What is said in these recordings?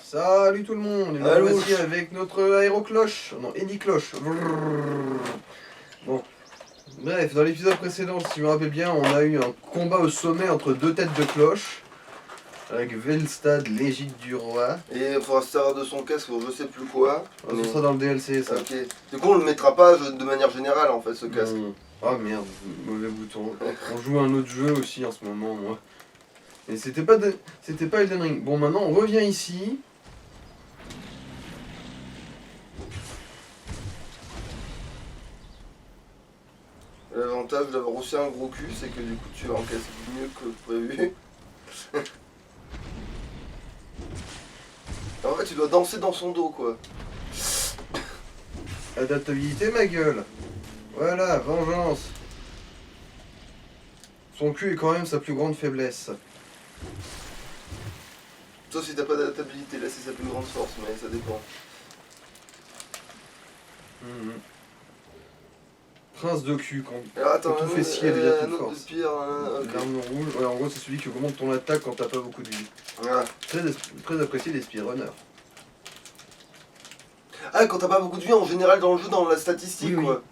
Salut tout le monde, et nous Allô. voici avec notre aérocloche, non, hélicloche. Bon, bref, dans l'épisode précédent, si je me rappelle bien, on a eu un combat au sommet entre deux têtes de cloche, avec Velstad, l'égide du roi. Et il faudra se servir de son casque pour je sais plus quoi. Oh, ce sera dans le DLC ça. Ok. Du coup on le mettra pas de manière générale en fait ce casque. Ah merde, mauvais bouton. On joue à un autre jeu aussi en ce moment, moi. Mais c'était pas Elden Ring. Bon, maintenant on revient ici. L'avantage d'avoir aussi un gros cul, c'est que du coup tu encaisses mieux que prévu. En fait tu dois danser dans son dos quoi. Adaptabilité, ma gueule. Voilà, vengeance. Son cul est quand même sa plus grande faiblesse. Sauf si t'as pas d'adaptabilité, là c'est sa plus grande force, mais ça dépend. Prince de cul, quand Alors attends, tout fait scier, elle devient toute un autre force. de pire, ok. L'arme rouge, ouais, en gros c'est celui qui augmente ton attaque quand t'as pas beaucoup de vie. Voilà. Très apprécié des speedrunners. Ah, quand t'as pas beaucoup de vie en général dans le jeu, dans la statistique Oui, oui. quoi.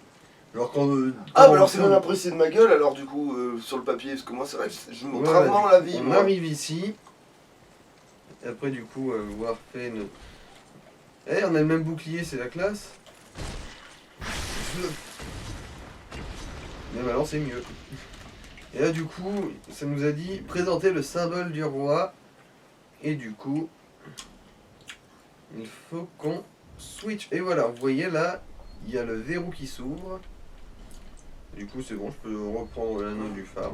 Alors quand Ah, bah alors c'est même apprécié de ma gueule alors du coup sur le papier, parce que moi c'est vrai que je montre rarement la vie. On moi. arrive ici. Et après du coup, Warfane. Eh, on a le même bouclier, c'est la classe. Mais maintenant c'est mieux. Et là du coup, ça nous a dit présenter le symbole du roi. Et du coup, il faut qu'on switch. Et voilà, vous voyez là, il y a le verrou qui s'ouvre. Du coup c'est bon, je peux reprendre l'anneau du phare.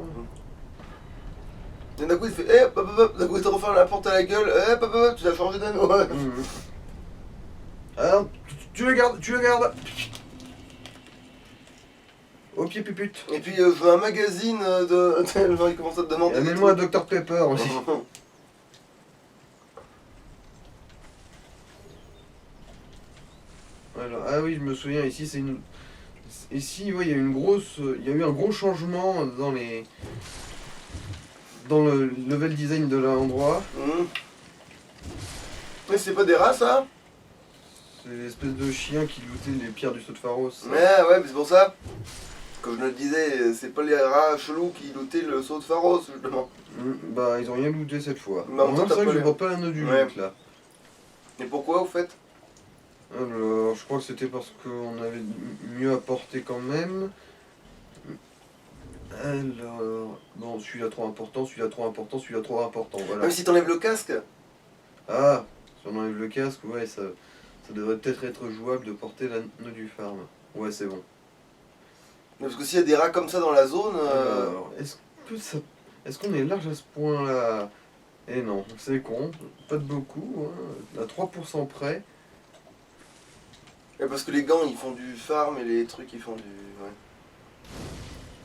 Et d'un coup il fait hop hop hop, d'un coup il te referme la porte à la gueule, hop hop hop, tu as changé d'anneau. Alors, tu le gardes. Au pied pupute. Et puis je veux un magazine de. Genre il commence à te demander. Amène-moi un Dr Pepper aussi. Alors, ah oui, je me souviens, ici c'est une. Ici, ouais, il y a une grosse. Il y a eu un gros changement dans les. Dans le level design de l'endroit. Mais c'est pas des rats ça? C'est l'espèce de chien qui lootait les pierres du saut de Pharos. Ouais, mais c'est pour ça. Comme je le disais, c'est pas les rats chelous qui lootaient le saut de Pharos, justement. Bah, ils ont rien looté cette fois. Bah, C'est vrai que je vois pas l'anneau du loot là. Et pourquoi, au fait? Alors, je crois que c'était parce qu'on avait mieux apporté quand même. Alors, bon, celui-là trop important, celui-là trop important, celui-là trop important, voilà. Même si t'enlèves le casque. Ah, si on enlève le casque, ouais, ça devrait peut-être être jouable de porter l'anneau du farm. Ouais, c'est bon. Mais parce que s'il y a des rats comme ça dans la zone. Alors, est-ce qu'on est large à ce point-là? Eh non, c'est con, pas de beaucoup, hein, à 3% près. Et parce que les gants ils font du farm et les trucs ils font du. Ouais.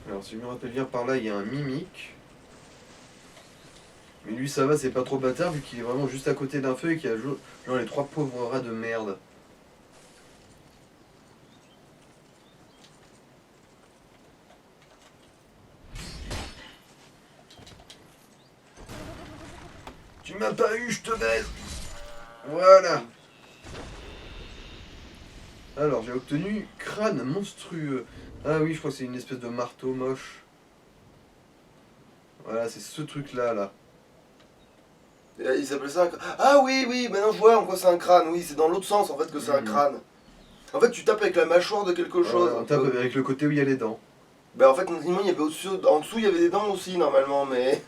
Alors, si je me rappelle bien, par là, il y a un mimique. Mais lui, ça va, c'est pas trop bâtard, vu qu'il est vraiment juste à côté d'un feu et qu'il y a genre les 3 pauvres rats de merde. Tu m'as pas eu, je te baise. Voilà. Alors, j'ai obtenu crâne monstrueux. Ah oui, je crois que c'est une espèce de marteau moche. Voilà, c'est ce truc-là, là. Et il s'appelle ça un crâne. Ah oui, maintenant je vois en quoi c'est un crâne. Oui, c'est dans l'autre sens en fait que c'est un crâne. En fait, tu tapes avec la mâchoire de quelque chose. On tape avec le côté où il y a les dents. Bah en fait, normalement, il y avait au-dessus, en dessous, il y avait des dents aussi, normalement, mais.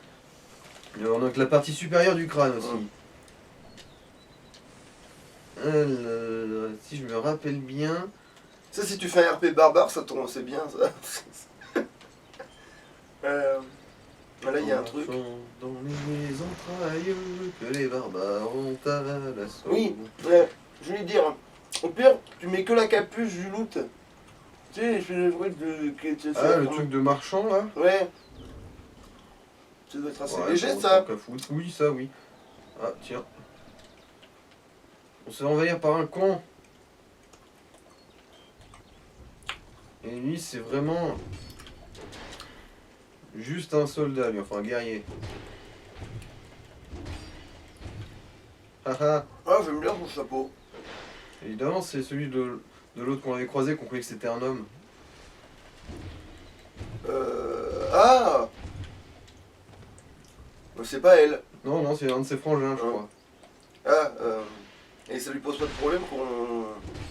Alors, donc la partie supérieure du crâne aussi. Alors, si je me rappelle bien... Ça, si tu fais un RP barbare, ça tombe, c'est bien, ça. Là, il y a un truc. Dans les entrailles que les barbares ont à l'assaut. Oui, je voulais dire, au pire, tu mets que la capuche du loot. Tu sais, je fais le truc de. Ah, le truc de marchand, là? Ouais. Ça doit être assez léger, ça. Oui, ça, oui. Ah, tiens. On se fait envahir par un con. Et lui, c'est vraiment... juste un soldat, lui, enfin un guerrier. Haha. Ah, j'aime bien son chapeau. Évidemment, c'est celui de l'autre qu'on avait croisé, qu'on croyait que c'était un homme. Ah, c'est pas elle. Non, non, c'est un de ses frangins, je Hein. crois. Ah, et ça lui pose pas de problème qu'on...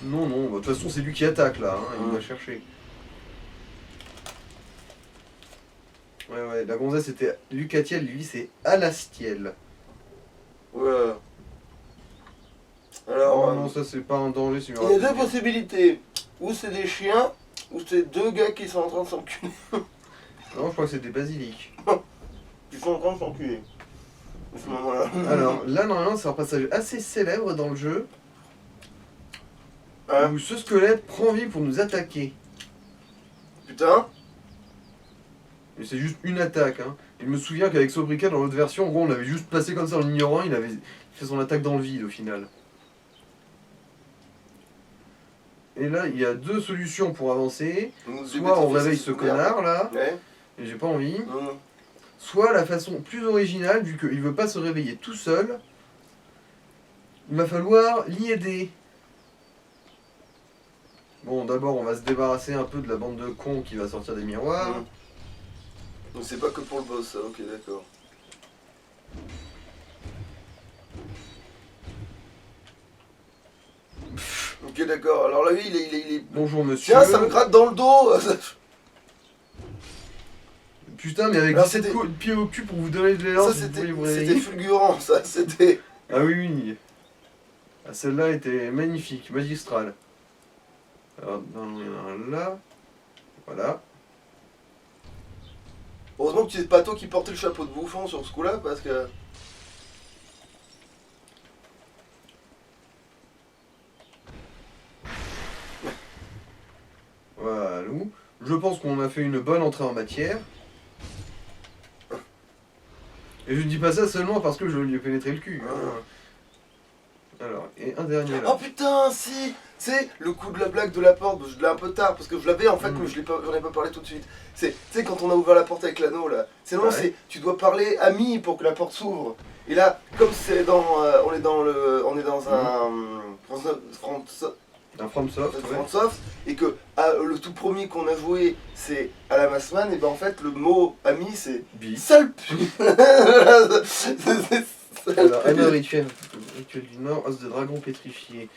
Non, non, bah, de toute façon, c'est lui qui attaque là, hein, il va chercher. Ouais, ouais, la gonzesse c'était Lucatiel, lui c'est Alastiel. Ouais. Oh Alors, non, ça c'est pas un danger, c'est une il y a deux possibilités. Ou c'est des chiens, ou c'est deux gars qui sont en train de s'enculer. Non, je crois que c'est des basiliques. Qui sont en train de s'enculer. À ce moment-là. Alors là, normalement, c'est un passage assez célèbre dans le jeu Hein, où ce squelette prend vie pour nous attaquer. putain. Et c'est juste une attaque. Hein. Je me souviens qu'avec Sobriquet, dans l'autre version, en gros, on l'avait juste placé comme ça en ignorant, il avait fait son attaque dans le vide au final. Et là, il y a deux solutions pour avancer. Soit on réveille ce connard là, Ouais. et j'ai pas envie. Mmh. Soit la façon plus originale, vu qu'il veut pas se réveiller tout seul, il va falloir l'y aider. Bon, d'abord, on va se débarrasser un peu de la bande de cons qui va sortir des miroirs. Mmh. Donc c'est pas que pour le boss, ça, ok, d'accord. Ok, d'accord. Alors là, lui, il est... Bonjour monsieur. Tiens, ça me gratte dans le dos. Putain, mais avec Alors, 17 c'était- coups de pied au cul pour vous donner de l'élan, Ça, si vous c'était voulez vous c'était réveiller. fulgurant, ça, c'était... Ah oui, oui. Ah, celle-là était magnifique, magistrale. Alors, il y en a un là. Voilà. Heureusement que c'est pas toi qui portais le chapeau de bouffon sur ce coup-là, parce que... Voilà. Je pense qu'on a fait une bonne entrée en matière. Et je ne dis pas ça seulement parce que je lui ai pénétré le cul. Hein. Alors, et un dernier là. Oh putain, si. C'est le coup de la blague de la porte, je l'ai un peu tard parce que je l'avais en fait, mais j'en ai pas parlé tout de suite. C'est, tu sais, quand on a ouvert la porte avec l'anneau là, c'est non, Ouais. c'est tu dois parler ami pour que la porte s'ouvre. Et là, comme c'est dans, on est dans Un FromSoft, ouais. FromSoft, et que le tout premier qu'on a joué c'est à la Massman, et ben en fait le mot ami c'est Bi. sale pu. Alors, anneau rituel du Nord, os de dragon pétrifié.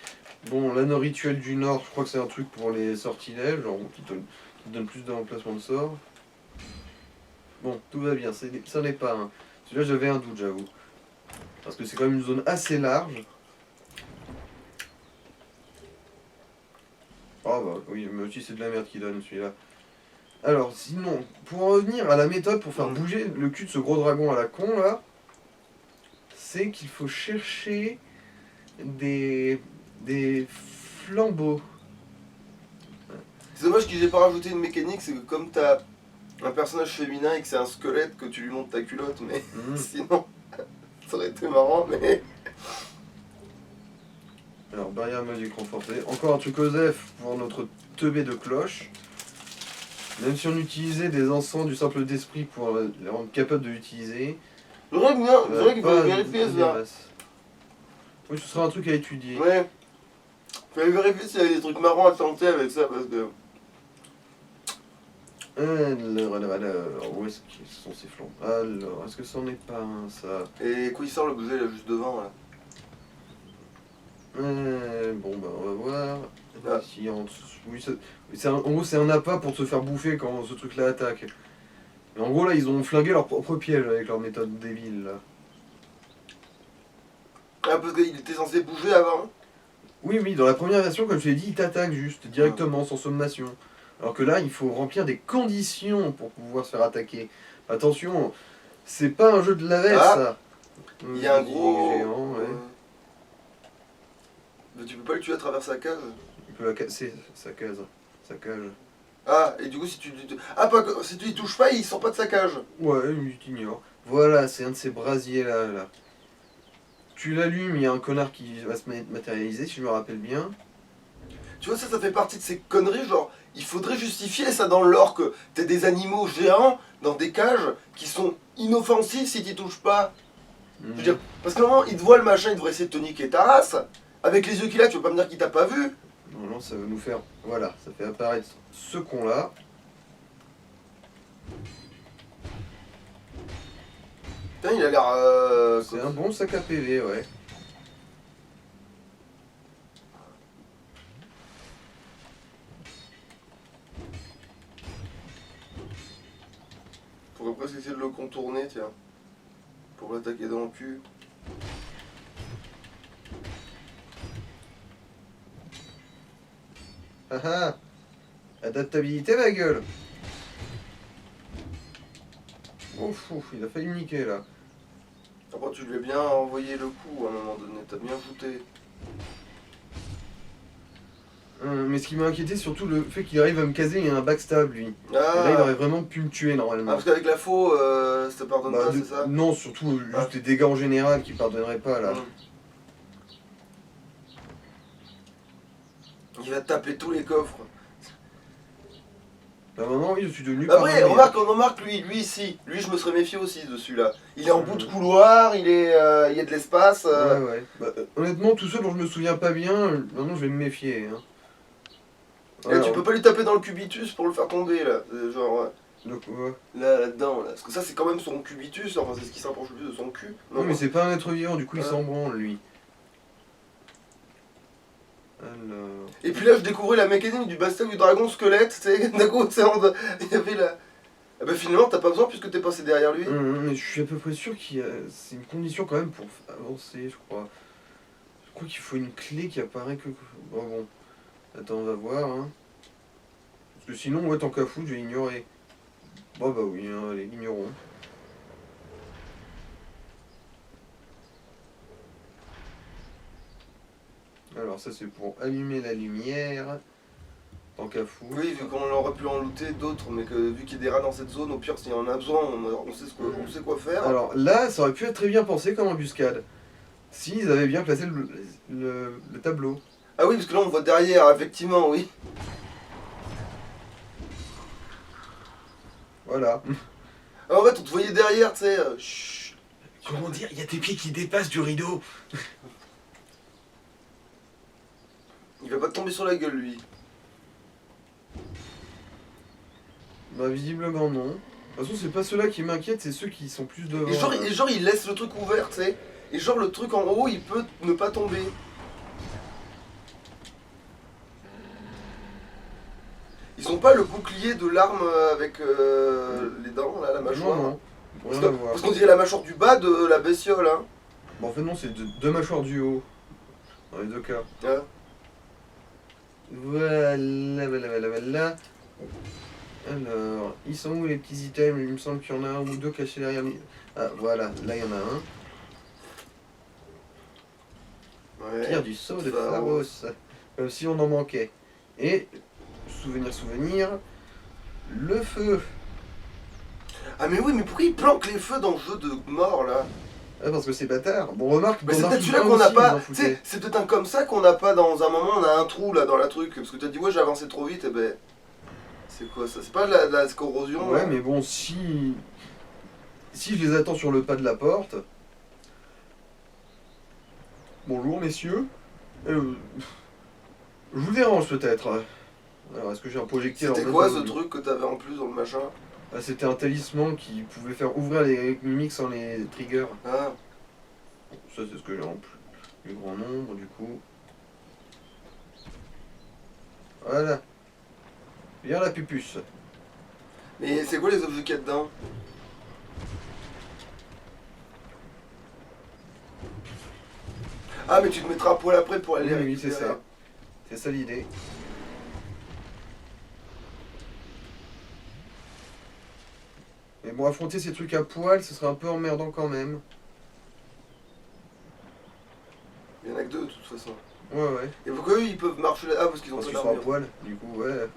Bon, l'anneau rituel du Nord, je crois que c'est un truc pour les sortilèges, genre qui te donne plus d'emplacement de sort. Bon, tout va bien, ça n'est pas un. Celui-là, j'avais un doute, j'avoue. Parce que c'est quand même une zone assez large. Ah bah oui, mais aussi c'est de la merde qui donne celui-là. Alors, sinon, pour en revenir à la méthode pour faire bouger le cul de ce gros dragon à la con là, c'est qu'il faut chercher des flambeaux. C'est dommage qu'ils aient pas rajouté une mécanique, c'est que comme t'as un personnage féminin et que c'est un squelette, que tu lui montes ta culotte, mais sinon, ça aurait été marrant, mais... Alors, barrière magique renforcée. Encore un truc Osef pour notre teubé de cloche. Même si on utilisait des encens du simple d'esprit pour les rendre capables de l'utiliser. J'aurais bien, c'est vrai qu'il pas fallait vérifier de ça. masse. Oui, ce sera un truc à étudier. Ouais. Fallait vérifier s'il y avait des trucs marrants à tenter avec ça, parce que... Alors, où est-ce qu'ils sont ces flambeaux? Alors, est-ce que c'en est pas un, ça? Et quoi il sort le bouset là, juste devant, là? Bon, bah, on va voir. Ah. Si oui, en gros, c'est un appât pour se faire bouffer quand ce truc-là attaque. Et en gros, là, ils ont flingué leur propre piège avec leur méthode débile, là. Ah, parce qu'il était censé bouger avant. Oui, oui, dans la première version, comme je l'ai dit, il t'attaque juste, directement, sans sommation. Alors que là, il faut remplir des conditions pour pouvoir se faire attaquer. Attention, c'est pas un jeu de lavette, ça. Il y a un gros... Géant, ouais. Mais tu peux pas le tuer à travers sa cage. Il peut la casser, sa cage. Ah, et du coup, si tu... Ah, pas que... si tu y touches pas, il sort pas de sa cage. Ouais, il t'ignore. Voilà, c'est un de ces brasiers là. Tu l'allumes, il y a un connard qui va se matérialiser, si je me rappelle bien. Tu vois, ça fait partie de ces conneries, genre, il faudrait justifier ça dans le lore, que t'as des animaux géants dans des cages qui sont inoffensifs si t'y touches pas. Je veux dire, parce qu'à un moment, il te voit le machin, il devrait essayer de te niquer ta race. Avec les yeux qu'il a, tu veux pas me dire qu'il t'a pas vu? Non, ça va nous faire... Voilà, ça fait apparaître ce con-là. Putain, il a l'air... C'est un bon sac à PV, ouais. Faudrait presque essayer de le contourner, tiens. Pour l'attaquer dans le cul. Ah ah. Adaptabilité, ma gueule. Ouf, ouf, il a failli me niquer, là. Après, tu lui as bien envoyé le coup à un moment donné, t'as bien shooté. Mais ce qui m'a inquiété, surtout le fait qu'il arrive à me caser, il y a un backstab, lui. Et là, il Ah, aurait vraiment pu me tuer, normalement. parce qu'avec la faux, ça te pardonne pas, c'est ça? Non, surtout juste Ah. les dégâts en général qui pardonneraient pas, là. Il va te taper tous les coffres. Bah maintenant, oui, je suis devenu Après, paranoïaque. remarque lui ici. Lui, je me serais méfié aussi de celui-là. Il est en bout de couloir, il y a de l'espace. Ouais, ouais. Bah, honnêtement, tout seul dont je me souviens pas bien, maintenant je vais me méfier. Hein. Et tu peux pas lui taper dans le cubitus pour le faire tomber, là. Genre, Donc, ouais. là-dedans, là. Parce que ça, c'est quand même son cubitus, enfin, c'est ce qui s'approche le plus de son cul. Non, mais c'est pas un être vivant, du coup il Ouais. s'en branle, lui. Alors... Et puis là, je découvrais la mécanique du bastard du dragon squelette, tu sais. D'un coup, il y avait la. Ah bah finalement, t'as pas besoin puisque t'es passé derrière lui. Mais je suis à peu près sûr qu'il y a... C'est une condition quand même pour avancer, je crois. Je crois qu'il faut une clé qui apparaît que... Bon, bon. Attends, on va voir, hein. Parce que sinon, ouais, tant qu'à foutre, je vais ignorer. Bon, bah oui, hein, allez, ignorons. Alors ça, c'est pour allumer la lumière. Tant qu'à foutre. Oui, vu qu'on aurait pu en looter d'autres, mais que vu qu'il y a des rats dans cette zone, au pire, s'il y en a besoin, on sait quoi faire. Alors là, ça aurait pu être très bien pensé comme embuscade. S'ils avaient bien placé le tableau. Ah oui, parce que là, on voit derrière, effectivement, oui. Voilà. Ah, en fait, on te voyait derrière, tu sais. Chut. Comment dire, il y a tes pieds qui dépassent du rideau. Il va pas te tomber sur la gueule, lui. Bah visiblement non. De toute façon, c'est pas ceux-là qui m'inquiètent, c'est ceux qui sont plus devant. Et genre, il laisse le truc ouvert, tu sais. Et genre, le truc en haut, il peut ne pas tomber. Ils ont pas le bouclier de l'arme avec les dents, là, la mâchoire. Non, non. Parce Rien à voir. qu'on dirait la mâchoire du bas de la bestiole, hein. Bon, en fait, non, c'est deux mâchoires du haut. Dans les deux cas. Ouais. Voilà, voilà, voilà, voilà. Alors, ils sont où les petits items? Il me semble qu'il y en a un ou deux cachés derrière. Ah, voilà, là il y en a un. Ouais. Pierre du sceau de Pharos. Pharos. Comme si on en manquait. Et, souvenir, le feu. Ah mais oui, mais pourquoi ils planquent les feux dans le jeu de mort, là? Ah, parce que c'est bâtard. Bon, remarque, Mais dans c'est peut-être Dark celui-là Souls qu'on n'a 1 aussi, ils pas. en Tu foutaient. sais, c'est peut-être un comme ça qu'on n'a pas dans un moment, on a un trou là dans la truc. Parce que t'as dit, ouais, j'ai avancé trop vite, et ben. C'est quoi ça? C'est pas de la corrosion? Ouais, là mais bon, si je les attends sur le pas de la porte. Bonjour, messieurs. Je vous dérange peut-être. Alors, est-ce que j'ai un projectile C'était en quoi bas ce de- truc que t'avais en plus dans le machin? Ah, c'était un talisman qui pouvait faire ouvrir les mimiques sans les triggers. Ah, Ça, c'est ce que j'ai en plus grand nombre, du coup. Voilà. Viens la pupuce. mais c'est quoi les objets qu'il y a dedans? Ah, mais tu te mettras à poil après pour aller Oui, les oui, c'est récupérer. ça. C'est ça l'idée. Mais bon, affronter ces trucs à poil, ce serait un peu emmerdant quand même. Il y en a que deux de toute façon. Ouais, ouais. Et pourquoi eux ils peuvent marcher là? Ah, parce qu'ils ont Parce pas qu'ils sont à d'armure. poil, du coup, ouais.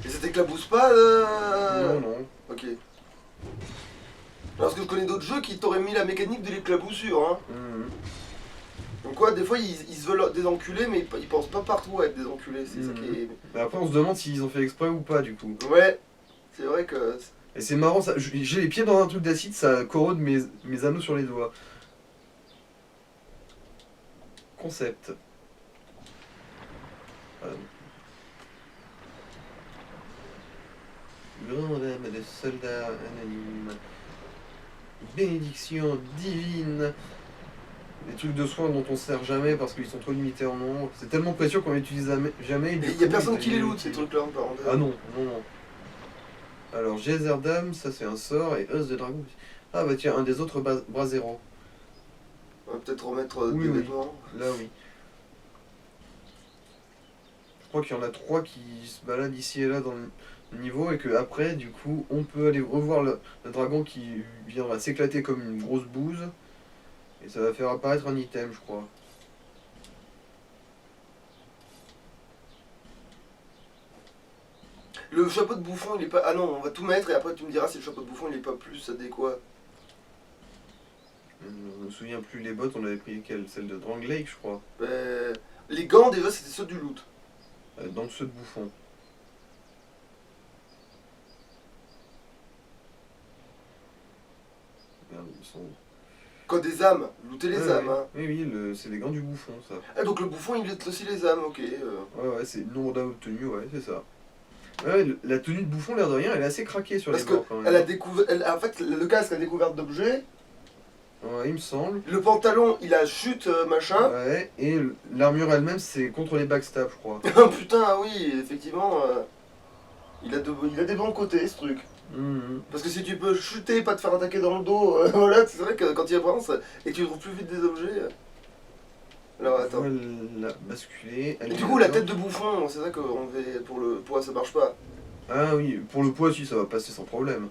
Et ça t'éclabousse pas Non, non. Ok. Parce que je connais d'autres jeux qui t'auraient mis la mécanique de l'éclaboussure, hein. Mhm. Donc quoi, des fois ils se veulent des enculés, mais ils pensent pas partout à être des enculés, c'est ça qui est... Mais après, on se demande s'ils ont fait exprès ou pas, du coup. Ouais, c'est vrai que Et c'est marrant, ça, j'ai les pieds dans un truc d'acide, ça corrode mes anneaux sur les doigts. Concept. Grand dame de soldats anonymes. Bénédiction divine. Des trucs de soins dont on se sert jamais parce qu'ils sont trop limités en nombre. C'est tellement précieux qu'on l'utilise jamais. Il y a personne qui les loot ces trucs-là, par contre. Ah non. Alors, Geyser Dame, ça c'est un sort, et Os de Dragon. Ah bah tiens, un des autres bras zéro. On va peut-être remettre des vêtements. Là oui. Je crois qu'il y en a 3 qui se baladent ici et là dans le niveau, et que après, du coup, on peut aller revoir le dragon qui viendra s'éclater comme une grosse bouse. Et ça va faire apparaître un item, je crois. Le chapeau de bouffon, il est pas... Ah non, on va tout mettre et après tu me diras si le chapeau de bouffon, il est pas plus adéquat. Je me souviens plus, les bottes, on avait pris quelle? Celle de Dranglake, je crois. Les gants, déjà, c'était ceux du loot. Donc ceux de bouffon. Merde, ils sont... Quand des âmes, looter les âmes. Ouais. Hein. Oui, c'est les gants du bouffon, ça. Ah, donc le bouffon, il loot aussi les âmes, ok. Ouais, c'est le nombre d'âmes obtenues, ouais, c'est ça. Ouais, la tenue de bouffon, l'air de rien, elle est assez craquée sur Parce les bords quand même. Elle a découvert... En fait, le casque a découverte d'objets. Ouais, il me semble. Le pantalon, il a chute, machin. Ouais, et l'armure elle-même, c'est contre les backstabs, je crois. Putain, ah oui, effectivement, il a des bons côtés, ce truc. Parce que si tu peux chuter, pas te faire attaquer dans le dos, voilà, c'est vrai que quand tu y avances et que tu trouves plus vite des objets. Alors attends. Voilà, basculer. Et du coup, la tête de bouffon, c'est ça qu'on fait pour le poids, ça marche pas. Ah oui, pour le poids, si, ça va passer sans problème.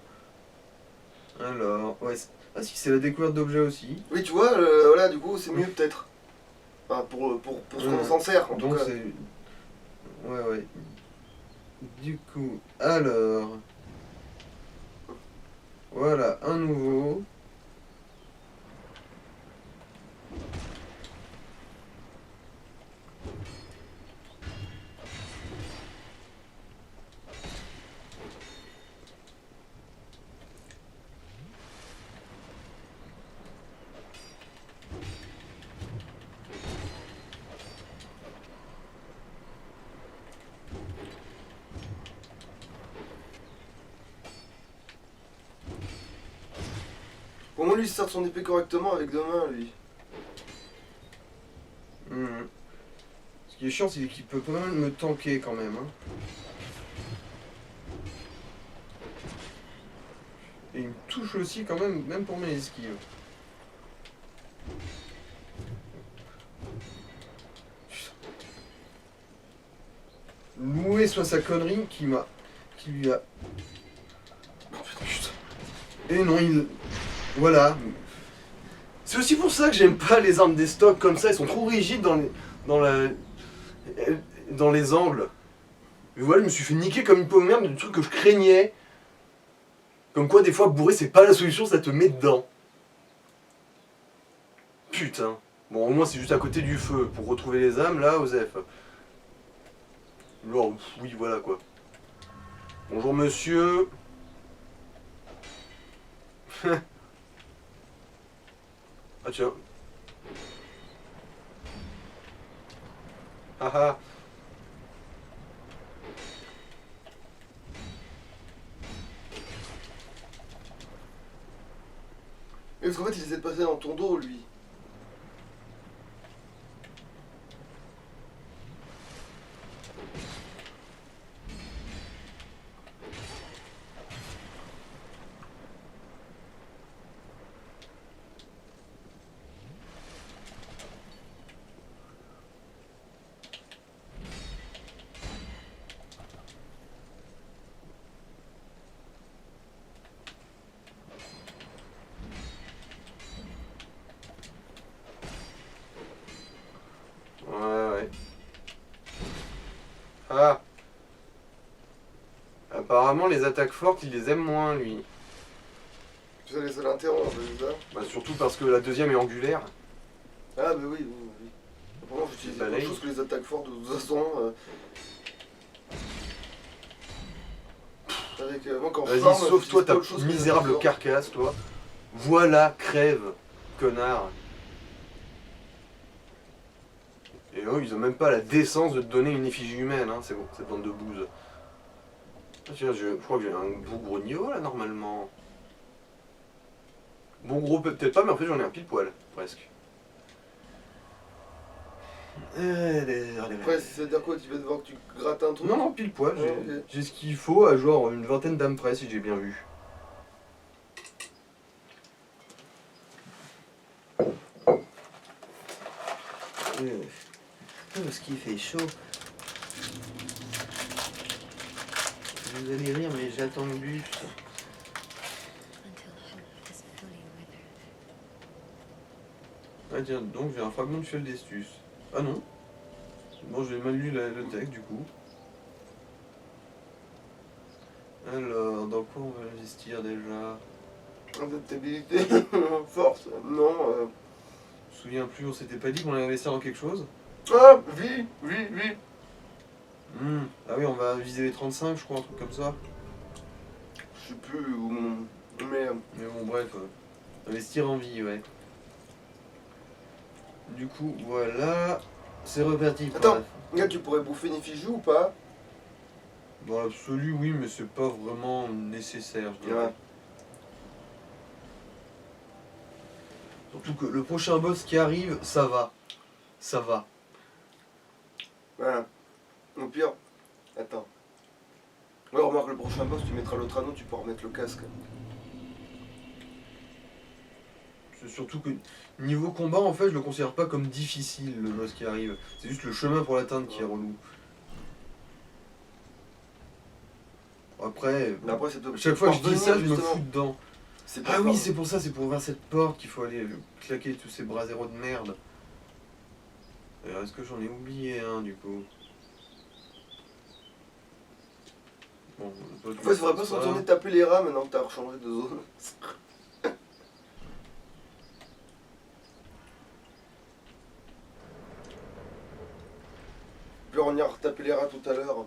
Alors, ouais. Ah si, c'est la découverte d'objets aussi. Oui, tu vois, voilà, du coup, c'est mieux peut-être. Enfin, pour ce qu'on s'en sert, en tout Donc cas. c'est... Ouais. Du coup, alors... Voilà, un nouveau. Au moins, lui, il sort son épée correctement avec deux mains, lui. Ce qui est chiant, c'est qu'il peut pas mal me tanker quand même. Hein. Et il me touche aussi quand même, même pour mes esquives. Loué soit sa connerie qui lui a... Putain. Et non, il... Voilà. C'est aussi pour ça que j'aime pas les armes des stocks comme ça, elles sont trop rigides dans les angles. Et voilà, je me suis fait niquer comme une pomme merde du truc que je craignais. Comme quoi, des fois, bourrer, c'est pas la solution, ça te met dedans. Putain. Bon, au moins, c'est juste à côté du feu. Pour retrouver les âmes, là, Osef. Alors, oui, voilà, quoi. Bonjour, monsieur. Ah, tiens. Haha. Et parce qu'en fait, il essaie de passer dans ton dos, lui. Ouais. Ah. Apparemment, les attaques fortes, il les aime moins, lui. Tu sais, ça l'interrompt, c'est ça? Bah, surtout parce que la deuxième est angulaire. Ah, bah oui. Vraiment, j'utilise autre chose que les attaques fortes de toute façon. Avec, moi, quand je Vas-y, farm, sauve-toi j'utilise ta pas autre chose que les misérable influences. carcasse, toi. Voilà, crève, connard. Et eux, ils ont même pas la décence de te donner une effigie humaine, hein, c'est bon, cette bande de bouse. Ah, tiens, je crois que j'ai un beau gros niveau là, normalement. Bon gros, peut-être pas, mais en fait, j'en ai un pile poil, presque. Après, ça veut dire quoi? Tu vas devoir que tu grattes un truc? Non, non, pile poil, Ah, ok. j'ai ce qu'il faut à genre une vingtaine d'âmes près, si j'ai bien vu. Parce qu'il fait chaud. Vous allez rire, mais j'attends le bus. Ah tiens, donc j'ai un fragment de fiole d'Estus. Ah non. Bon, j'ai mal lu le texte du coup. Alors, dans quoi on va investir déjà? Adaptabilité, force, non. Je me souviens plus, on s'était pas dit qu'on allait investir dans quelque chose? Ah, vie, vie, vie. Ah oui, on va viser les 35, je crois, un truc comme ça. Je sais plus où. Mais. Mais bon, bref, investir en vie, ouais. Du coup, voilà. C'est reparti. pour Attends. la- Là, tu pourrais bouffer une effigie ou pas? Dans l'absolu, oui, mais c'est pas vraiment nécessaire, je dirais. Ouais. Surtout que le prochain boss qui arrive, ça va. Ça va. Voilà. Au pire. Attends. Ouais, remarque, le prochain boss, tu mettras l'autre anneau, tu pourras remettre le casque. C'est surtout que niveau combat, en fait, je le considère pas comme difficile, le boss qui arrive. C'est juste le chemin pour l'atteindre qui est relou. Après, Mais après, c'est toi. chaque fois que je dis ça, je me justement. fous dedans. C'est pas Ah oui, grave. c'est pour ça, c'est pour ouvrir cette porte qu'il faut aller claquer tous ces braseros de merde. Alors, est-ce que j'en ai oublié un, du coup? Bon, toi, tu En fait, il faudrait pas fais se ça. retourner taper les rats maintenant que t'as rechangé de zone. Puis on ira retaper les rats tout à l'heure.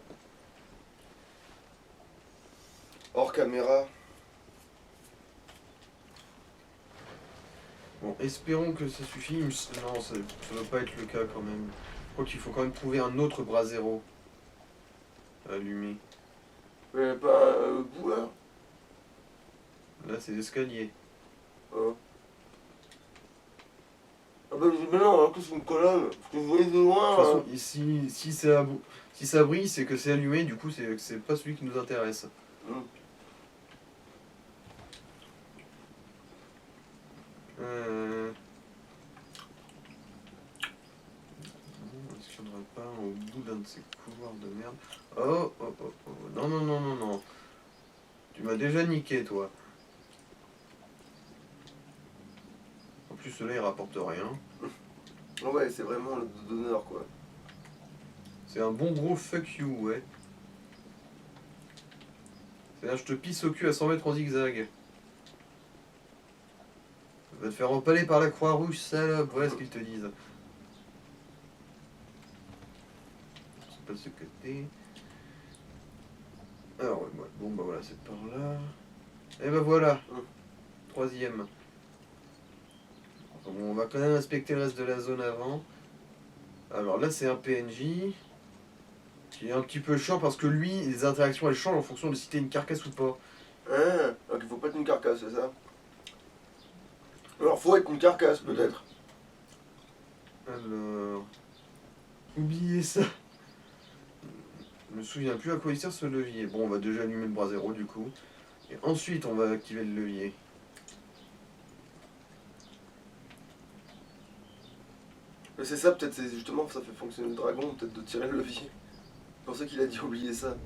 Hors caméra. Bon, espérons que ça suffit. Non, ça ne va pas être le cas quand même. Je crois qu'il faut quand même trouver un autre brasero à allumer. Mais pas boueur. Là, c'est l'escalier. Ah bah mais non, que c'est une colonne. Parce que je voyais de De loin. toute façon, ici, si ça brille, c'est que c'est allumé, du coup, c'est pas celui qui nous intéresse. Est-ce qu'il n'y en aurait pas un au bout d'un de ces couloirs de merde? Oh, oh, oh, oh. Non, non, non, non, non. Tu m'as déjà niqué, toi. En plus, cela, il rapporte rien. Ouais, c'est vraiment le donneur quoi. C'est un bon gros fuck you, ouais. C'est-à-dire, je te pisse au cul à 100 mètres en zigzag. Va te faire empaler par la Croix-Rouge, salope. Voilà ce qu'ils te disent. C'est pas de ce côté. Alors, ouais, bon, bah voilà, c'est par là. Et bah voilà. Troisième. Bon, on va quand même inspecter le reste de la zone avant. Alors là, c'est un PNJ qui est un petit peu chiant parce que lui, les interactions elles changent en fonction de si t'es une carcasse ou pas. Ah, donc il faut pas être une carcasse, c'est ça? Alors faut être une carcasse peut-être. Alors. Oubliez ça. Je me souviens plus à quoi il sert ce levier. Bon, on va déjà allumer le brasero du coup. Et ensuite, on va activer le levier. Mais c'est ça, peut-être, c'est justement ça fait fonctionner le dragon, peut-être de tirer le levier. C'est pour ça qu'il a dit oublier ça.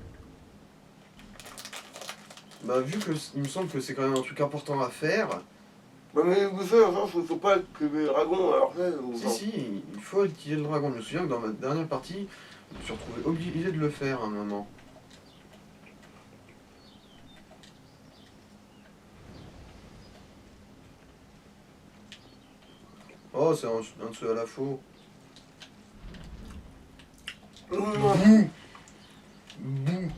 Bah, vu que il me semble que c'est quand même un truc important à faire. Bah mais vous savez, enfin, faut pas que le dragon alors fait. Si, il faut activer le dragon. Je me souviens que dans ma dernière partie, je me suis retrouvé obligé de le faire à un moment. Oh, c'est un de ceux à la faux. Bouh. Bouh.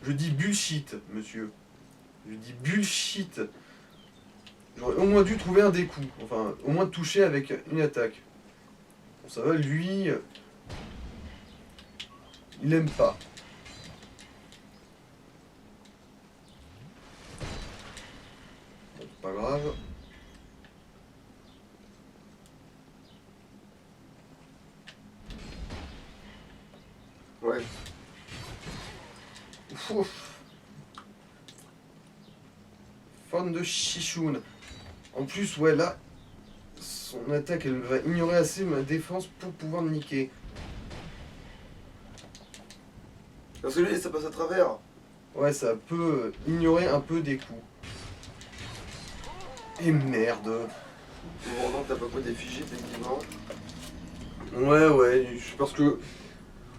Je dis bu bullshit, monsieur. Je dis bullshit. J'aurais au moins dû trouver un des coups. Enfin, au moins toucher avec une attaque. Bon, ça va, lui... il aime pas. Bon, c'est pas grave. Ouais. Ouf. Fan de Chichoun. En plus, ouais, là, son attaque, elle va ignorer assez ma défense pour pouvoir me niquer. Parce que lui, ça passe à travers. Ouais, ça peut ignorer un peu des coups. Et merde. Bon, donc t'as pas quoi d'effigie, effectivement. Ouais, parce que...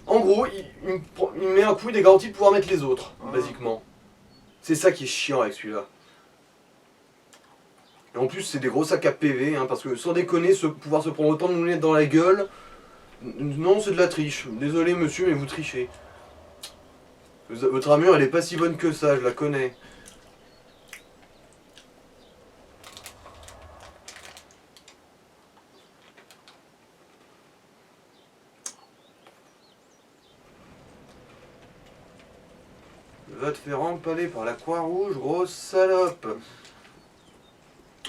En gros, il met un coup, il est garanti de pouvoir mettre les autres, basiquement. C'est ça qui est chiant avec celui-là. Et en plus, c'est des gros sacs à PV, hein, parce que sans déconner, pouvoir se prendre autant de lunettes dans la gueule, non, c'est de la triche. Désolé monsieur, mais vous trichez. Votre armure, elle est pas si bonne que ça, je la connais. Va te faire empaler par la Croix-Rouge, grosse salope.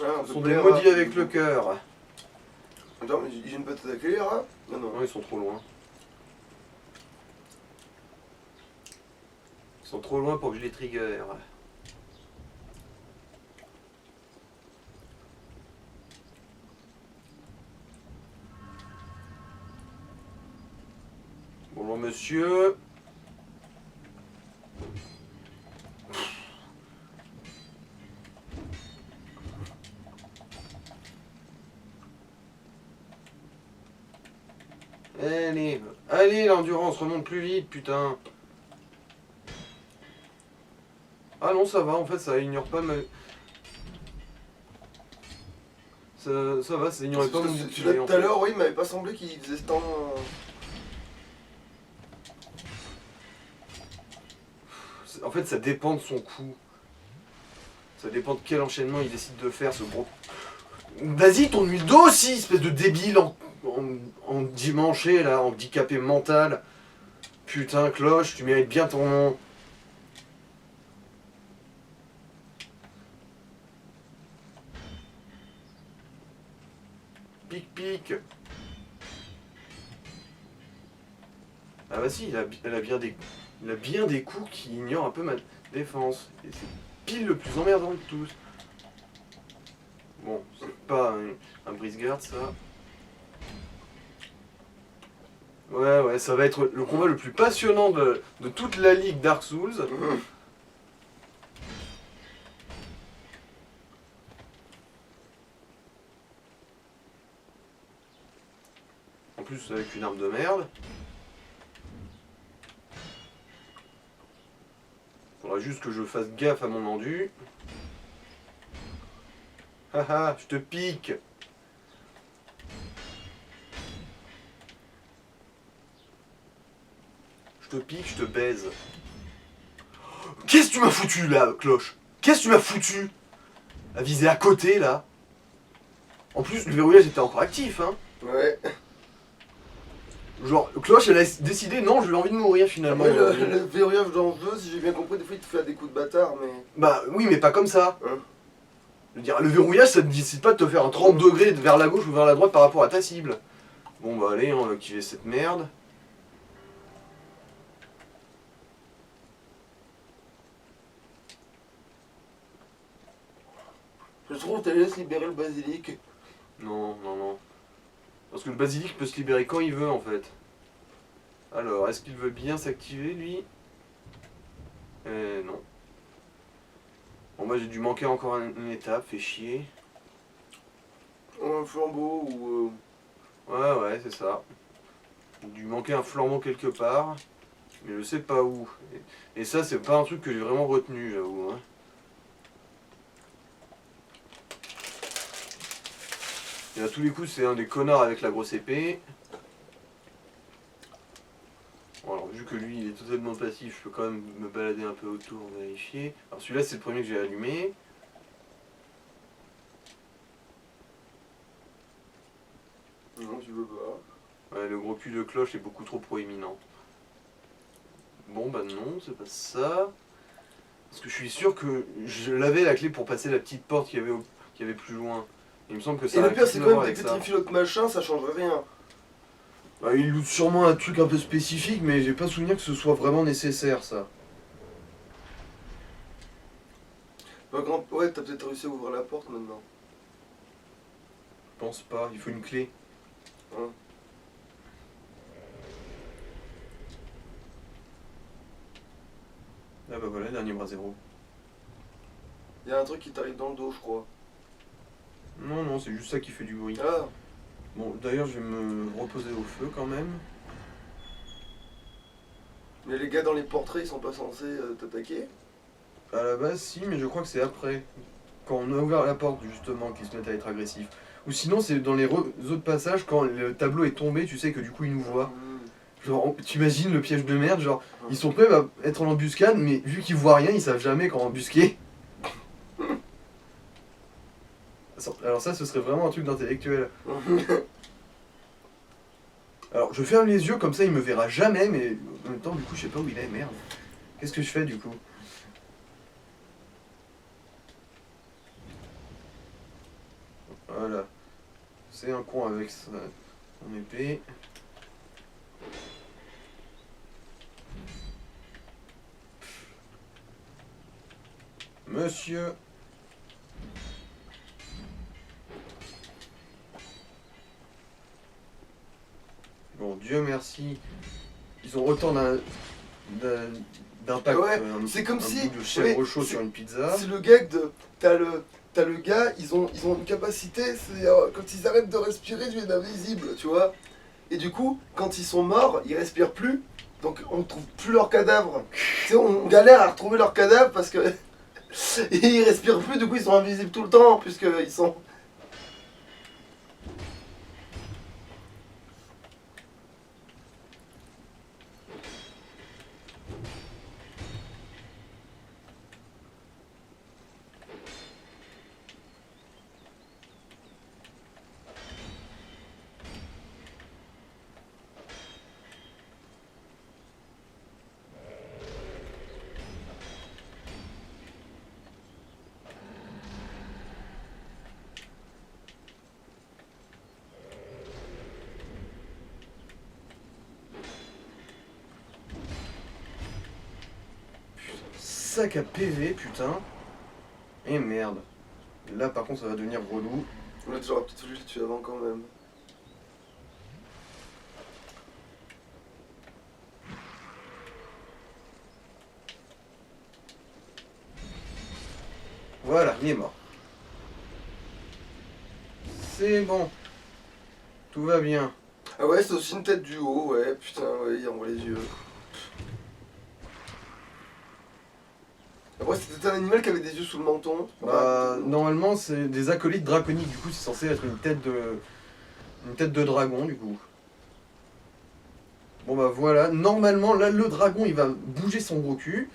Ah, Ils sont des maudits avec le cœur. Attends, mais ils viennent pas t'attaquer, là? Non, non. Non, ils sont trop loin. Ils sont trop loin pour que je les trigger. Bonjour monsieur. Allez, l'endurance, remonte plus vite, putain. Ah non, ça va, en fait, ça ignore pas ma... Ça va, ça ignorait pas mon bouclier, en tout à fait. l'heure, oui, il m'avait pas semblé qu'il faisait ce temps... En fait, ça dépend de son coup. Ça dépend de quel enchaînement il décide de faire, ce gros... Vas-y, ton huile d'eau aussi, espèce de débile en dimanché, là, handicapé mental. Putain, cloche, tu mérites bien ton nom. Pic. Ah bah si, il a bien des coups qui ignorent un peu ma défense. Et c'est pile le plus emmerdant de tous. Bon, c'est pas un brise-garde, ça. Ouais, ça va être le combat le plus passionnant de toute la ligue Dark Souls. En plus, avec une arme de merde. Faudra juste que je fasse gaffe à mon endu. Haha, je te pique. Je te pique, je te baise. Qu'est-ce que tu m'as foutu là, cloche? Qu'est-ce que tu m'as foutu? À viser à côté là. En plus, le verrouillage était encore actif, hein. Ouais. Genre, cloche, elle a décidé, non, j'ai envie de mourir finalement. Après, le verrouillage dans le jeu, si j'ai bien compris, des fois il te fait des coups de bâtard, mais... Bah oui, mais pas comme ça. Hein? Je veux dire, le verrouillage, ça ne décide pas de te faire un 30 degrés vers la gauche ou vers la droite par rapport à ta cible. Bon bah allez, on va activer cette merde. Je trouve que t'as laissé libérer le basilic. Non. Parce que le basilic peut se libérer quand il veut en fait. Alors, est-ce qu'il veut bien s'activer lui? Non. Bon bah j'ai dû manquer encore une étape, fait chier. Un flambeau ou... Ouais, c'est ça. J'ai dû manquer un flambeau quelque part, mais je sais pas où. Et ça, c'est pas un truc que j'ai vraiment retenu, j'avoue. Hein. Et à tous les coups, c'est un des connards avec la grosse épée. Bon, alors, vu vu que lui il est totalement passif, je peux quand même me balader un peu autour, vérifier. Alors celui-là c'est le premier que j'ai allumé. Non, tu veux pas. Ouais, le gros cul de cloche est beaucoup trop proéminent. Bon bah non, c'est pas ça. Parce que je suis sûr que je l'avais la clé pour passer la petite porte qu'il y avait plus loin. Il me semble que ça Et a le pire, c'est rien à quand voir même avec ça. dépétrifier l'autre machin, ça changerait rien. Bah, il loot sûrement un truc un peu spécifique, mais j'ai pas souvenir que ce soit vraiment nécessaire ça. Bah, ouais, t'as peut-être réussi à ouvrir la porte maintenant. Je pense pas, il faut une clé. Hein. Ah bah voilà, dernier bras zéro. Il y a un truc qui t'arrive dans le dos, je crois. Non, non, c'est juste ça qui fait du bruit. Ah, Bon, d'ailleurs, je vais me reposer au feu quand même. mais les gars dans les portraits, ils sont pas censés t'attaquer. À la base, si, mais je crois que c'est après. Quand on a ouvert la porte, justement, qu'ils se mettent à être agressifs. Ou sinon, c'est dans les autres passages, quand le tableau est tombé, tu sais que du coup, ils nous voient. Genre, t'imagines le piège de merde, genre, ils sont prêts à être en embuscade, mais vu qu'ils voient rien, ils savent jamais quand embusquer. Alors ça, ce serait vraiment un truc d'intellectuel. Alors, je ferme les yeux, comme ça, il me verra jamais, mais en même temps, du coup, je sais pas où il est, merde. Qu'est-ce que je fais, du coup? Voilà. C'est un con avec son épée. Monsieur. Bon, Dieu merci. Ils ont autant d'impact Ouais, qu'un c'est comme un si- bout de chèvre ouais, chaud sur une pizza. C'est le gag de. T'as le gars, ils ont une capacité, c'est quand ils arrêtent de respirer, ils deviennent invisibles, tu vois. Et du coup, quand ils sont morts, ils respirent plus, donc on ne trouve plus leur cadavre. Tu sais, on galère à retrouver leur cadavre parce que. Et ils respirent plus, du coup ils sont invisibles tout le temps, puisqu'ils sont. Sac à PV, putain. Et merde. Là, par contre, ça va devenir relou. Là, tu auras peut-être fallu le tuer avant quand même. Voilà, il est mort. C'est bon. Tout va bien. Ah ouais, c'est aussi une tête du haut, ouais, putain, ouais, il envoie les yeux. Après, c'était un animal qui avait des yeux sous le menton. Bah, normalement, c'est des acolytes draconiques. Du coup, c'est censé être une tête de dragon, du coup. Bon bah voilà, normalement là le dragon il va bouger son gros cul.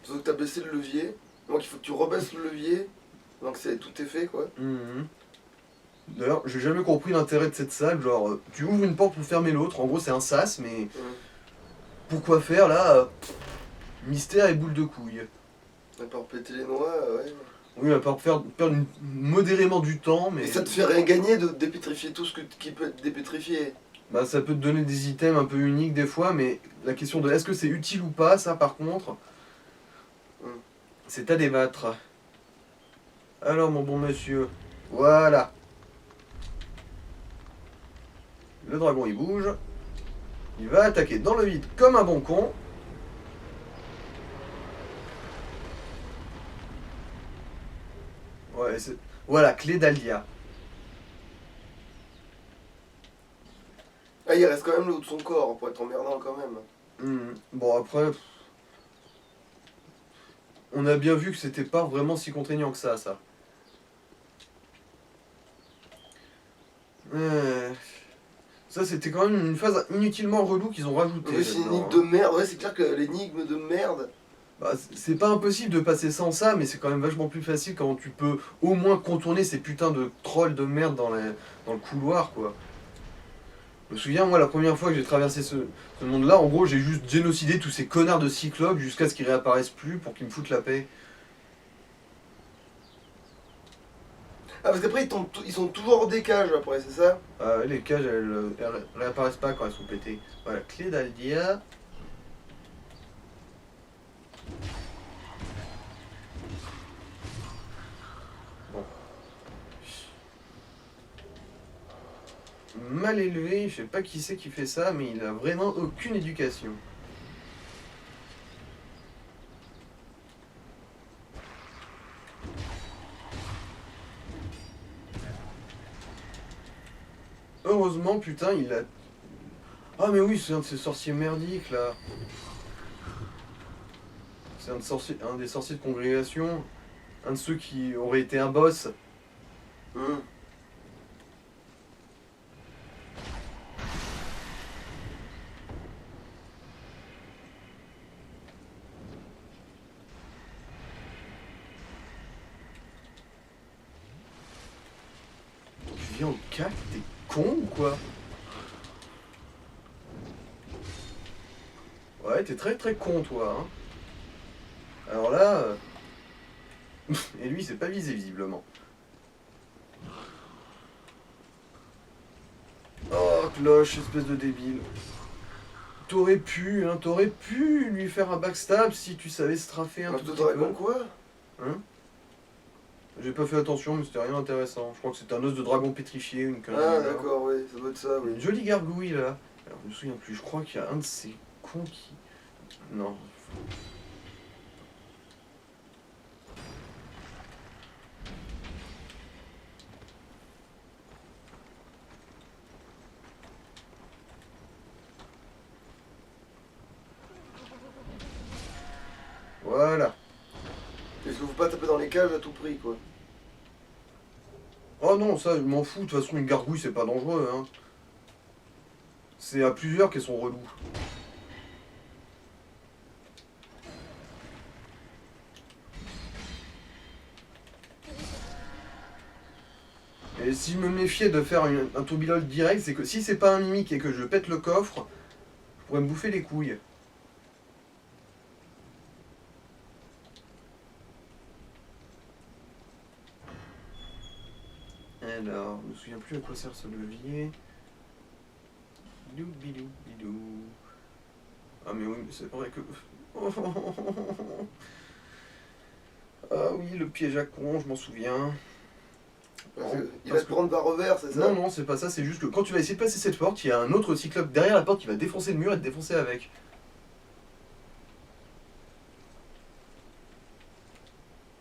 Sauf que t'as baissé le levier. Donc il faut que tu rebaisses le levier. Donc tout est fait quoi. Mhm. D'ailleurs, j'ai jamais compris l'intérêt de cette salle, genre tu ouvres une porte pour fermer l'autre, en gros c'est un sas, mais pourquoi faire là mystère et boule de couille. À part péter les noix, ouais. Oui, à part perdre modérément du temps, mais Et ça te fait rien gagner de dépétrifier tout qui peut être dépétrifié. bah, ça peut te donner des items un peu uniques des fois, mais la question de est-ce que c'est utile ou pas, ça par contre, c'est à débattre. Alors mon bon monsieur, voilà. Le dragon il bouge. Il va attaquer dans le vide comme un bon con. Ouais, voilà, clé d'Aldia. Ah, il reste quand même le haut de son corps pour être emmerdant quand même. Bon après, on a bien vu que c'était pas vraiment si contraignant que ça. Ça, c'était quand même une phase inutilement relou qu'ils ont rajouté. Oui, c'est une énigme de merde. Ouais, c'est clair que l'énigme de merde. Bah, c'est pas impossible de passer sans ça, mais c'est quand même vachement plus facile quand tu peux au moins contourner ces putains de trolls de merde dans le couloir, quoi. Je me souviens, moi, la première fois que j'ai traversé ce monde-là, en gros, j'ai juste génocidé tous ces connards de cyclopes jusqu'à ce qu'ils réapparaissent plus pour qu'ils me foutent la paix. Ah, parce qu'après, ils sont toujours hors des cages après, c'est ça? Ah ouais, les cages, elles réapparaissent pas quand elles sont pétées. Voilà, clé d'Aldia. Bon. Mal élevé, je sais pas qui c'est qui fait ça, mais il a vraiment aucune éducation. Heureusement, putain, il a... Ah mais oui, c'est un de ces sorciers merdiques, là. C'est un des sorciers de congrégation. Un de ceux qui aurait été un boss. Hum. Tu viens au cac, t'es con ou quoi? Ouais, t'es très très con, toi, hein. Alors là... Et lui, il s'est pas visé, visiblement. Oh, cloche, espèce de débile. T'aurais pu lui faire un backstab si tu savais straffer un tout petit dragon peu. quoi? Hein? J'ai pas fait attention, mais c'était rien d'intéressant. Je crois que c'était un os de dragon pétrifié, une connerie. Ah d'accord, oui, ça doit être ça, Il y a oui. une jolie gargouille, là. Alors, je me souviens plus, je crois qu'il y a un de ces cons qui... Non. Voilà. Parce qu'il faut pas taper dans les cages à tout prix, quoi. Oh non, ça, je m'en fous. De toute façon, une gargouille, c'est pas dangereux, hein. C'est à plusieurs qui sont relous. Et si je me méfiais de faire un tourbillol direct, c'est que si c'est pas un mimique et que je pète le coffre, je pourrais me bouffer les couilles. Alors, je me souviens plus à quoi sert ce levier. Bidou, bidou, bidou. Ah mais oui, mais c'est vrai que... Ah oui, le piège à con, je m'en souviens. Il va te prendre par revers, c'est ça? Non, non, c'est pas ça, c'est juste que quand tu vas essayer de passer cette porte, il y a un autre cyclope derrière la porte qui va défoncer le mur et te défoncer avec.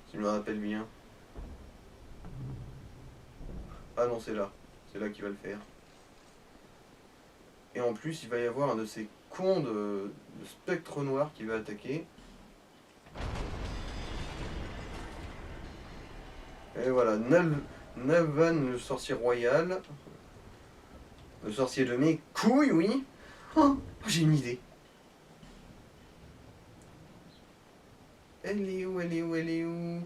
Si je me rappelle bien. Ah non, c'est là. C'est là qu'il va le faire. Et en plus, il va y avoir un de ces cons de spectre noir qui va attaquer. Et voilà, Navan, le sorcier royal. Le sorcier de mes couilles, oui. Oh, j'ai une idée. Elle est où, elle est où, elle est où?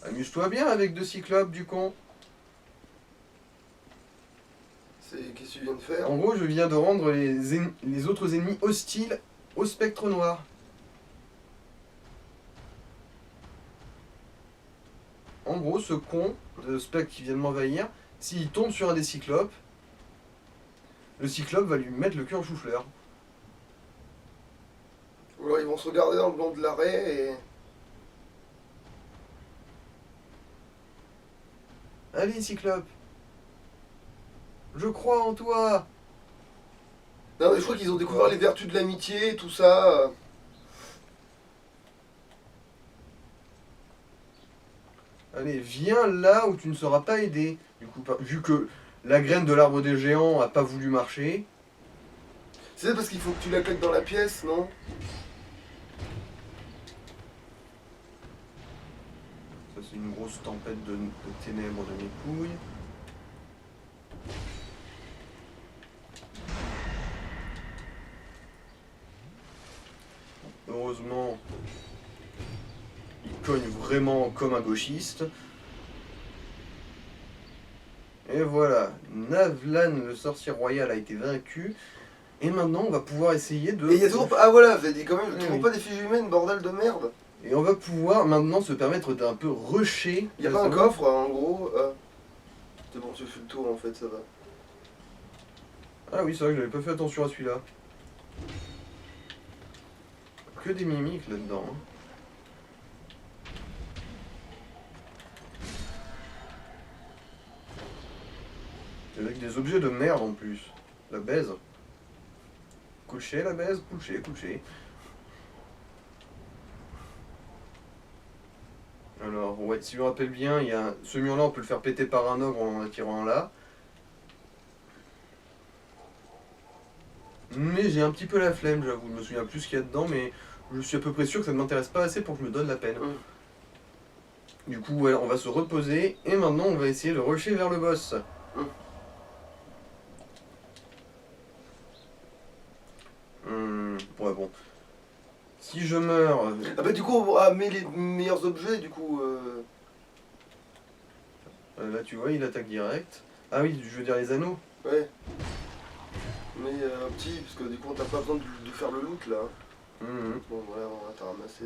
Amuse-toi bien avec deux cyclopes, du con. Qu'est-ce que tu viens de faire? En gros, je viens de rendre les autres ennemis hostiles au spectre noir. En gros, ce con de spectre qui vient de m'envahir, s'il tombe sur un des cyclopes, le cyclope va lui mettre le cul en chou-fleur. Ou alors ils vont se regarder dans le blanc de l'arrêt et... Allez, cyclope. Je crois en toi. Non mais je crois qu'ils ont découvert les vertus de l'amitié, tout ça. Allez, viens là où tu ne seras pas aidé. Du coup, vu que la graine de l'arbre des géants a pas voulu marcher. C'est parce qu'il faut que tu la claques dans la pièce, non? Ça c'est une grosse tempête de ténèbres de mes couilles. Heureusement, il cogne vraiment comme un gauchiste. Et voilà, Navlan, le sorcier royal, a été vaincu. Et maintenant, on va pouvoir essayer de... Et il y a toujours pas... Ah voilà, vous avez dit quand même, Oui, toujours oui. pas d'effigie humaine, bordel de merde. Et on va pouvoir maintenant se permettre d'un peu rusher. Il y a pas un coffre, en gros. C'est bon, tu fais le tour en fait, ça va. Ah oui, c'est vrai que j'avais pas fait attention à celui-là. Que des mimiques là-dedans. Hein. Avec des objets de merde en plus. La baise. Coucher la baise, coucher. Alors, ouais, si je me rappelle bien, il y a ce mur-là, on peut le faire péter par un ogre en attirant un là. Mais j'ai un petit peu la flemme, j'avoue. Je me souviens plus ce qu'il y a dedans, mais je suis à peu près sûr que ça ne m'intéresse pas assez pour que je me donne la peine. Du coup, ouais, on va se reposer, et maintenant on va essayer de rusher vers le boss. Ouais, bon. Si je meurs... Ah bah du coup, on met les meilleurs objets, du coup... là, tu vois, il attaque direct. Ah oui, je veux dire les anneaux. Ouais. Mais petit, parce que du coup, on t'a pas besoin de faire le loot, là. Bon, voilà, on va t'as ramassé.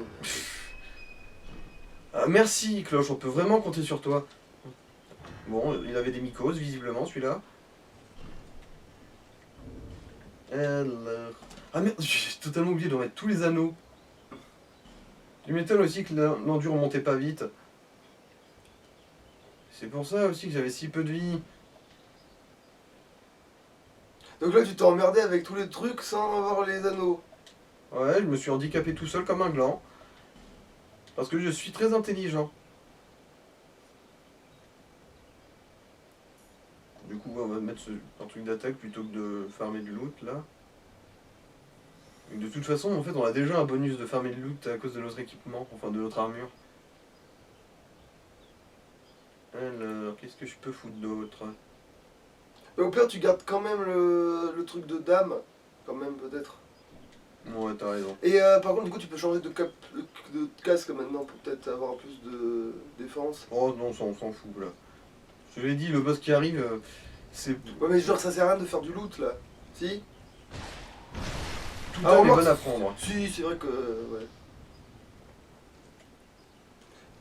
Ah, merci, Cloche, on peut vraiment compter sur toi. Bon, il avait des mycoses, visiblement, celui-là. Alors... Ah merde, j'ai totalement oublié de remettre tous les anneaux. Tu m'étonnes aussi que l'endure montait pas vite. C'est pour ça aussi que j'avais si peu de vie. Donc là, tu t'es emmerdé avec tous les trucs sans avoir les anneaux. Ouais, je me suis handicapé tout seul comme un gland. Parce que je suis très intelligent. Du coup, on va mettre un truc d'attaque plutôt que de farmer du loot, là. Et de toute façon, en fait, on a déjà un bonus de farmer du loot à cause de notre équipement, enfin de notre armure. Alors, qu'est-ce que je peux foutre d'autre? Mais au pire, tu gardes quand même le truc de dame. Quand même, peut-être. Ouais, t'as raison. Et par contre, du coup, tu peux changer de casque maintenant pour peut-être avoir plus de défense. Oh non, ça, on s'en fout, là. Je l'ai dit, le boss qui arrive, c'est... Ouais, mais genre, ça sert à rien de faire du loot, là. Si? Tout Ah, est remarque, bon à prendre. Si, c'est vrai que... ouais.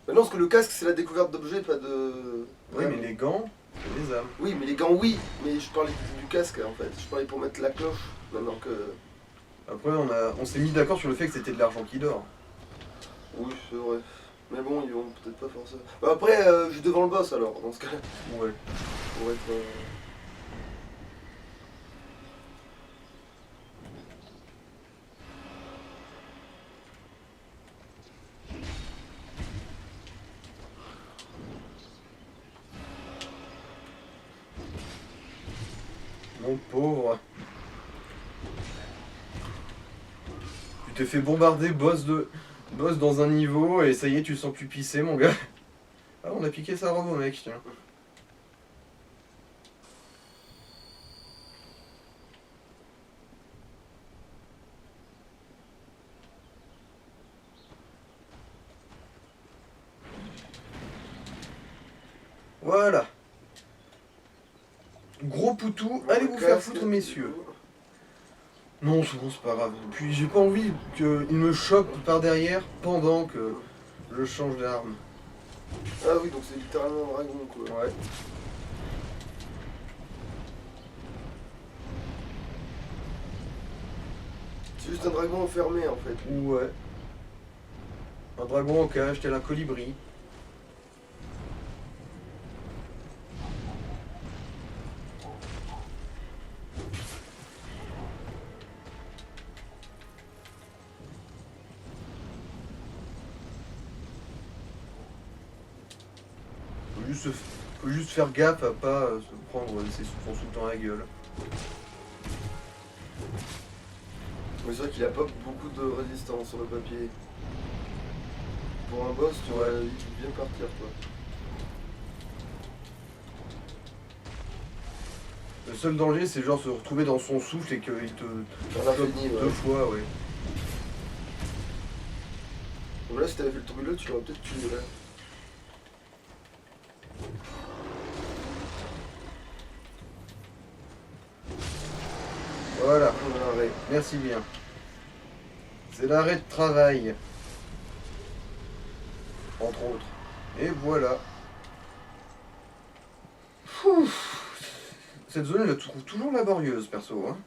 Bah non, parce que le casque, c'est la découverte d'objets, pas de... Oui, mais les gants, c'est des armes. Oui, mais les gants, oui. Mais je parlais du casque, en fait. Je parlais pour mettre la cloche, maintenant que... Après, on s'est mis d'accord sur le fait que c'était de l'argent qui dort. Oui, c'est vrai. Mais bon, ils vont peut-être pas faire ça. Bah après, je suis devant le boss, alors, dans ce cas-là. Ouais. Pour être... Mon pauvre. Tu t'es fait bombarder boss dans un niveau et ça y est, tu le sens plus pisser, mon gars. Ah, on a piqué sa robe au mec, tiens. Voilà. Gros poutou, allez vous faire foutre, messieurs. Non, c'est bon, c'est pas grave. Puis j'ai pas envie qu'il me chope par derrière pendant que je change d'arme. Ah oui, donc c'est littéralement un dragon, quoi. Ouais. C'est juste un dragon enfermé, en fait. Ouais. Un dragon en cage, tel un colibri. Faut juste faire gaffe à pas se prendre ses souffrances tout le temps à la gueule. Mais c'est vrai qu'il a pas beaucoup de résistance sur le papier. pour un boss, tu vois, Ouais. il vient partir quoi. Le seul danger, c'est genre se retrouver dans son souffle et qu'il te Dans chope l'infini, deux ouais. fois, ouais. Donc là, si t'avais fait le tourbillon, tu l'aurais peut-être tué là. Voilà, Ouais. merci bien. C'est l'arrêt de travail. Entre autres. Et voilà. Ouf. Cette zone, je la trouve toujours laborieuse, perso. Hein.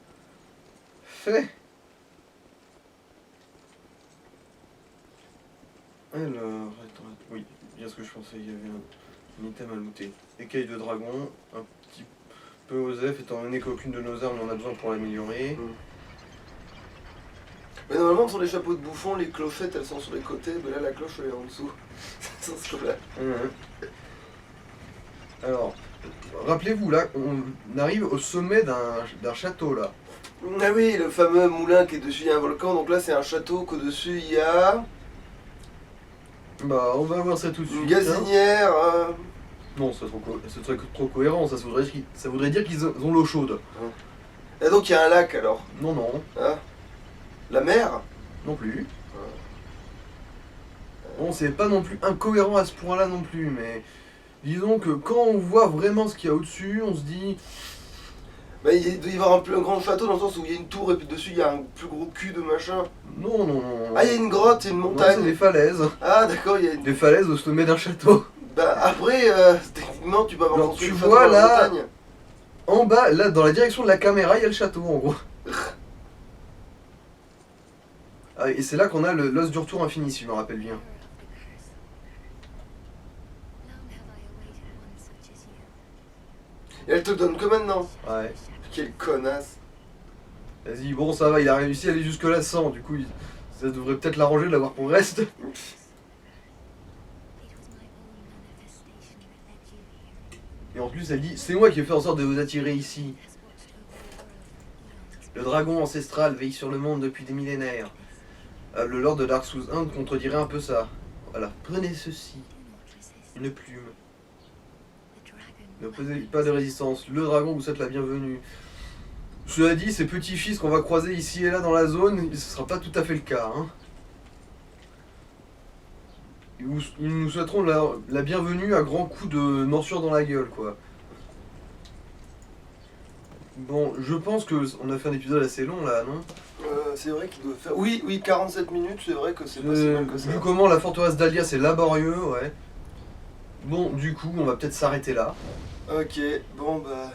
Fait. Alors, attends, oui, bien ce que je pensais, il y avait un item à looter. Écaille de dragon, un petit peu osef, étant donné qu'aucune de nos armes n'en a besoin pour l'améliorer. Mais normalement, sur les chapeaux de bouffon, les clochettes elles sont sur les côtés, mais là la cloche elle est en dessous. C'est ce que là. Alors, rappelez-vous, là, on arrive au sommet d'un château, là. Ah oui, le fameux moulin qui est dessus, il y a un volcan, donc là c'est un château qu'au-dessus il y a Bah, on va voir ça tout de suite. une gazinière. Non, ça serait trop cohérent, ça voudrait dire qu'ils ont l'eau chaude. Et donc il y a un lac alors. Non, non, Hein, la mer. non plus. Bon, c'est pas non plus incohérent à ce point-là non plus, mais disons que quand on voit vraiment ce qu'il y a au-dessus, on se dit... Bah, il doit y avoir un grand château dans le sens où il y a une tour et puis dessus il y a un plus gros cul de machin. Non, non, non. Ah, il y a une grotte, il y a une Non, c'est montagne. des falaises. Ah d'accord, il y a une... Des falaises au sommet d'un château. Bah après, techniquement tu peux avoir Alors, construit tu le château vois, dans la là, montagne. En bas, là, dans la direction de la caméra, il y a le château, en gros. Ah, et c'est là qu'on a l'os du retour infini, si je me rappelle bien. Et elle te le donne que maintenant. Ouais. Quelle connasse. Vas-y, bon, ça va, il a réussi à aller jusque-là sans, du coup, ça devrait peut-être l'arranger de l'avoir pour le reste. Et en plus, elle dit, c'est moi qui ai fait en sorte de vous attirer ici. Le dragon ancestral veille sur le monde depuis des millénaires. Le Lord de Dark Souls 1 contredirait un peu ça. Voilà, prenez ceci. Une plume. N'opposez pas de résistance. Le dragon vous souhaite la bienvenue. Cela dit, ces petits-fils qu'on va croiser ici et là dans la zone, ce sera pas tout à fait le cas. Hein. Ils nous souhaiteront la bienvenue à grands coups de morsure dans la gueule, quoi. Bon, je pense qu'on a fait un épisode assez long là, non? C'est vrai qu'il doit faire... Oui, 47 minutes, c'est vrai que c'est pas si mal que ça. Vu comment la forteresse d'Alia c'est laborieux, ouais. Bon, du coup, on va peut-être s'arrêter là. Ok, bon bah...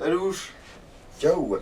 Alouche. Ciao.